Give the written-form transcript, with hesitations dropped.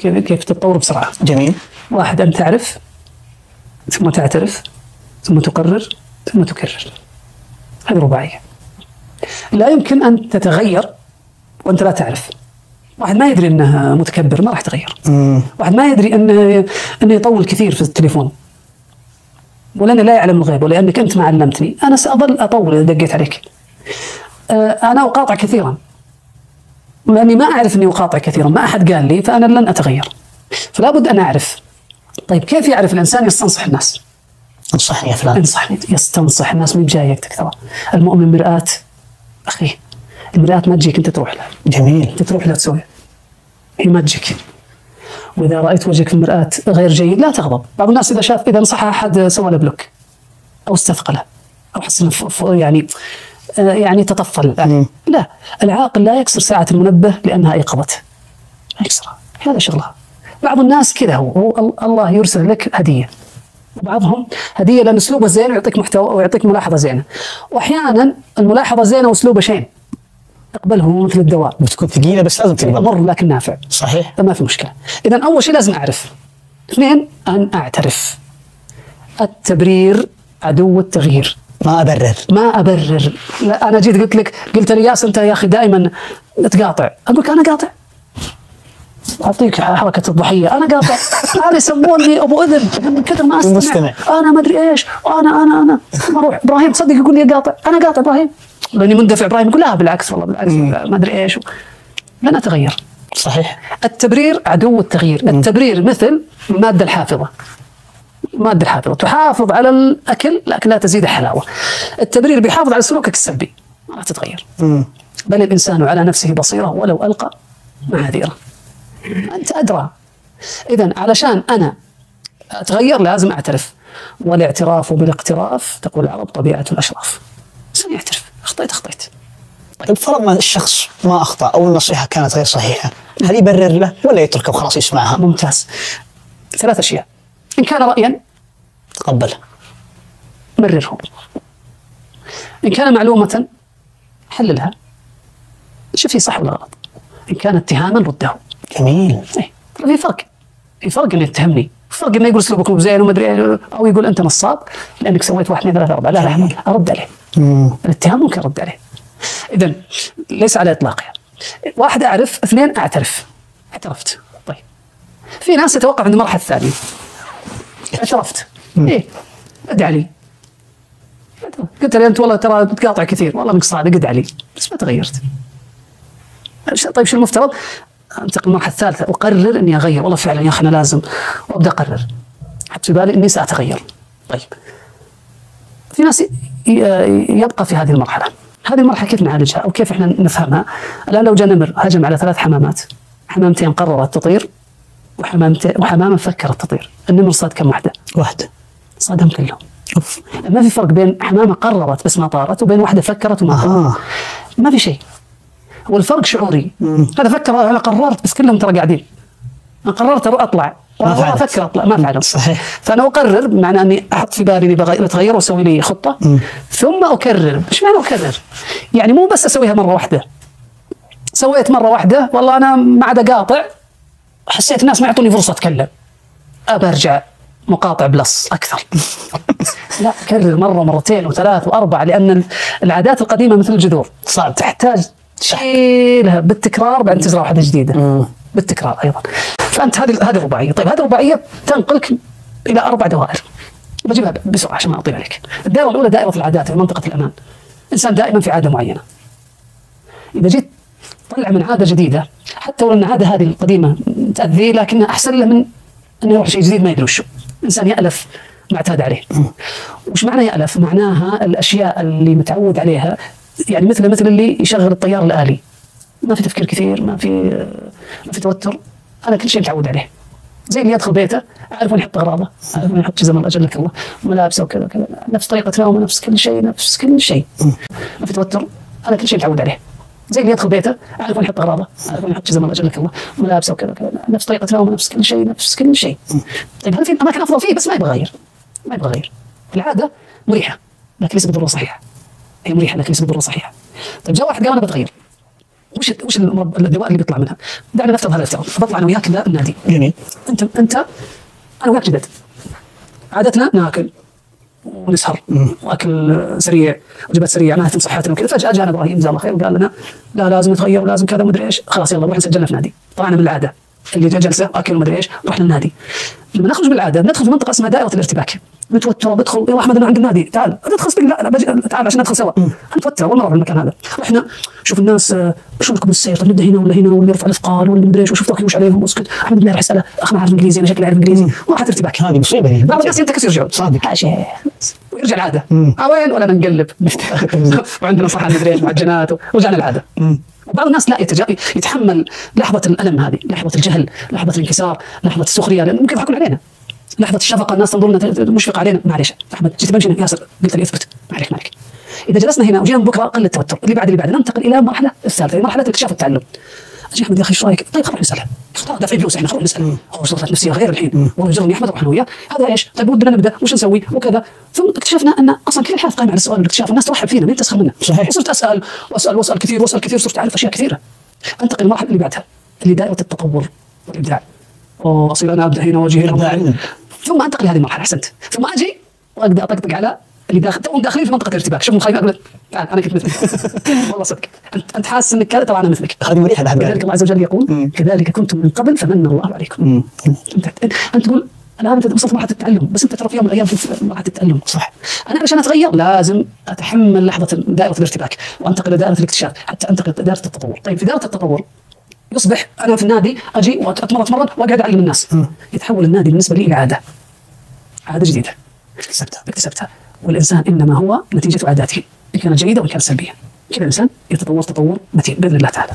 كيف تتطور بسرعة. جميل. واحد، أن تعرف ثم تعترف ثم تقرر ثم تكرر. هذه رباعية. لا يمكن أن تتغير وأنت لا تعرف. واحد ما يدري أنه متكبر ما راح يتغير. واحد ما يدري أنه يطول كثير في التليفون، ولأنه لا يعلم الغيب، ولأنك أنت ما علمتني أنا سأظل أطول إذا دقيت عليك. أنا أقاطع كثيرا لأني ما أعرف أني أقاطع كثيرا، ما أحد قال لي، فأنا لن أتغير. فلا بد أن أعرف. طيب كيف يعرف الإنسان؟ يستنصح الناس. انصحني يا فلان. انصحني. يستنصح الناس، مو بجايك ترى. المؤمن مرآة أخي. المرآة ما تجيك أنت تروح لها. جميل. أنت تروح لها تسوي، هي ما تجيك. وإذا رأيت وجهك في المرآة غير جيد لا تغضب. بعض الناس إذا نصح أحد سوى له بلوك أو استثقله أو حس يعني تطفل. لا، العاقل لا يكسر ساعة المنبه لأنها أيقظته، ما يكسرها، هذا شغلها. بعض الناس كذا، هو الله يرسل لك هدية، وبعضهم هدية لأن أسلوبه زين ويعطيك محتوى ويعطيك ملاحظة زينة، وأحيانا الملاحظة زينة وأسلوبه شين، اقبله مثل الدواء. بتكون ثقيلة بس لازم تقبل. مر لكن نافع. صحيح. ما في مشكلة. إذا أول شيء لازم أعرف. اثنين، أن أعترف. التبرير عدو التغيير. ما أبرر. لا، أنا جيت قلت لي ياس أنت يا أخي دائما تقاطع. أقول لك أنا قاطع. أعطيك حركة الضحية. أنا قاطع. أنا يسموني أبو إذن من كثر ما أستمع. أنا ما أدري إيش، وأنا ما أروح. إبراهيم تصدق يقول لي قاطع. أنا قاطع إبراهيم لأني مندفع. إبراهيم يقول لا بالعكس، والله بالعكس، ما أدري إيش. لن أتغير. صحيح. التبرير عدو التغيير. التبرير مثل المادة الحافظة. المادة الحافظة تحافظ على الأكل لكن لا تزيد حلاوة. التبرير بيحافظ على سلوكك السلبي، ما تتغير. بل الإنسان على نفسه بصيرة ولو ألقى معاذيره. أنت أدرى. إذن علشان أنا أتغير لازم أعترف. والاعتراف بالاقتراف تقول العرب طبيعة الأشراف. الإنسان يعترف. أخطيت. طيب فرضنا الشخص ما أخطأ أو النصيحة كانت غير صحيحة، هل يبرر له ولا يتركه وخلاص يسمعها؟ ممتاز. 3 أشياء. إن كان رأيا تقبله، مرره. إن كان معلومة حللها، شوف هي صح ولا غلط. إن كان اتهاما رده. جميل. في فرق إنه يتهمني، فرق إنه يقول أسلوبك مو زين وما أدري، أو يقول أنت نصاب لأنك سويت 1 2 3 4. لا أرد عليه. الاتهام ممكن أرد عليه. إذن ليس على إطلاقها. 1 أعرف، 2 أعترف. اعترفت. طيب في ناس يتوقف عند المرحلة الثانية. اعترفت. إيه ادعي لي. قلت لي أنت والله ترى بتقاطع كثير، والله منك صادق، ادعي لي. بس ما تغيرت. طيب شو المفترض؟ أنتقل للمرحلة الثالثة، أقرر إني أغير. والله فعلا يا أخي أنا لازم، وأبدأ أقرر. حط في بالي إني سأتغير. طيب في ناس يبقى في هذه المرحلة. هذه المرحلة كيف نعالجها أو كيف إحنا نفهمها؟ الآن لو جاء نمر هجم على 3 حمامات، حمامتين قررت تطير وحمامة فكرت تطير. النمر صاد كم واحدة؟ صادهم كلهم. ما في فرق بين حمامة قررت بس ما طارت وبين واحدة فكرت وما طارت. ما في شيء. هو الفرق شعوري. هذا فكر أنا قررت بس كلهم ترى قاعدين. أنا قررت أطلع وأنا أفكر أطلع ما فعلوا. صحيح. فأنا أقرر بمعنى أني أحط في بالي إني بتغير وأسوي لي خطة ثم أكرر. إيش معنى أكرر؟ يعني مو بس أسويها مرة واحدة. سويت مرة واحدة والله أنا ما عاد أقاطع، حسيت الناس ما يعطوني فرصة أتكلم، أبى أرجع مقاطع بلس أكثر. لا، كرر مرة 2 و3 و4 لأن العادات القديمة مثل الجذور صعب، تحتاج تشيلها بالتكرار بعدين تزرع واحدة جديدة بالتكرار أيضا. فأنت هذه الرباعية. طيب هذه الرباعية تنقلك إلى 4 دوائر. بجيبها بسرعة عشان ما أطيل عليك. الدائرة الأولى دائرة العادات في منطقة الأمان. إنسان دائما في عادة معينة. إذا جيت طلع من عادة جديدة، حتى ولو أن العادة هذه القديمة تأذيه لكنها أحسن له من أنه يروح شيء جديد ما يدري وشو. إنسان يألف ما اعتاد عليه. وش معنى يألف؟ معناها الأشياء اللي متعود عليها، يعني مثل اللي يشغل الطيار الآلي، ما في تفكير كثير، ما في توتر، أنا كل شيء متعود عليه. زي اللي يدخل بيته عارف وين يحط أغراضه، عارف وين يحط جزمه أجلك الله، ملابسه وكذا وكذا، نفس طريقة نومه، نفس كل شيء. ما في توتر، أنا كل شيء متعود عليه. زي اللي يدخل بيته عارف وين يحط أغراضه، عارف وين يحط جزمه أجلك الله، ملابسه وكذا وكذا، نفس طريقة نومه، نفس كل شيء. طيب هل في أماكن أفضل فيه؟ بس ما يبغى يغير. العادة مريحة لكن ليس بالضرورة صحيحة. هي مريحة لكن ليس بالضرورة صحيحة. طيب جاء واحد قال أنا بتغير، وش الدواء اللي بيطلع منها؟ دعنا نفترض هذا الافتراض، فبطلع انا وياك النادي. جميل. انت انا وياك جدد، عادتنا ناكل ونسهر واكل سريع، وجبات سريعه ما تهم صحتنا وكذا. فجاه جانا ابراهيم جزاه الله خير وقال لنا لا لازم نتغير ولازم كذا ومدري ايش. خلاص يلا نروح نسجلنا في نادي. طلعنا من العاده اللي جلسه اكل ومدري ايش، رحنا النادي. لما نخرج من العاده ندخل في منطقه اسمها دائره الارتباك. نتوتر، بدخل يا احمد انا عند النادي، تعال ندخل صدق، لا تعال عشان ندخل سوا. نتوتر اول مره في المكان هذا. رحنا شوف الناس شو ركب السير، طيب نبدا هنا ولا هنا، واللي يرفع الاثقال واللي مدري ايش، وشوف توكي وش عليهم واسكت. احمد بالله راح اساله اخ ما اعرف انجليزي، انا شكلي اعرف انجليزي. وراحت ارتباك. هذه مصيبه. بعض الناس ينتكس يرجعون صادق ويرجع العاده. وين ولا نقلب وعندنا صحن مدري ايش معجنات ورجعنا العاده. وبعض الناس لا يتحمل لحظه الالم هذه، لحظه الجهل، لحظه الانكسار، لحظه السخريه، لانه ممكن يضحكون علينا. لحظه الشفقه، الناس تنظر لنا مشفقه علينا. معليش احمد جيت بمشي ياسر، قلت لي اثبت، ما عليك. اذا جلسنا هنا وجينا من بكره قل التوتر، اللي بعد ننتقل الى المرحله الثالثه، مرحله اكتشاف التعلم. اجي احمد يا اخي ايش رايك؟ طيب خلينا نساله، دافعين فلوس احنا، خلينا نساله. هو صارت نفسيه غير الحين، والله يجرني احمد اروح انا وياه، هذا ايش؟ طيب ودنا نبدا وش نسوي وكذا. ثم اكتشفنا ان اصلا كل الحياه قائمه على السؤال والاكتشاف، الناس ترحب فينا، مين تسخر منا؟ صحيح. صرت اسال واسال كثير صرت اعرف اشياء كثيره. انتقل للمرحله اللي بعدها اللي دائره التطور والابداع. اصير انا ابدا هنا واجي هنا ثم انتقل لهذه المرحله. احسنت. ثم اجي واقدر اطقطق على اللي توهم داخلين في منطقه الارتباك. شوف مخايف اقول تعال انا كنت مثلك والله صدق انت حاسس انك كذا، طبعا انا مثلك. هذه مريحه بعد. كذلك الله عز وجل يقول كذلك كنتم من قبل فمن الله عليكم. انت تقول الان انت وصلت مرحله التعلم، بس انت ترى في يوم من الايام في مرحله التعلم. صح. انا علشان اتغير لازم اتحمل لحظه دائره الارتباك وانتقل الى دائره الاكتشاف حتى انتقل الى دائره التطور. طيب في دائره التطور يصبح انا في النادي اجي واتمرن واقعد اعلم الناس. يتحول النادي بالنسبه لي الى عاده جديده اكتسبتها. والانسان انما هو نتيجه عاداته، ان كانت جيده وان كانت سلبيه. كذا الانسان يتطور تطور متين باذن الله تعالى.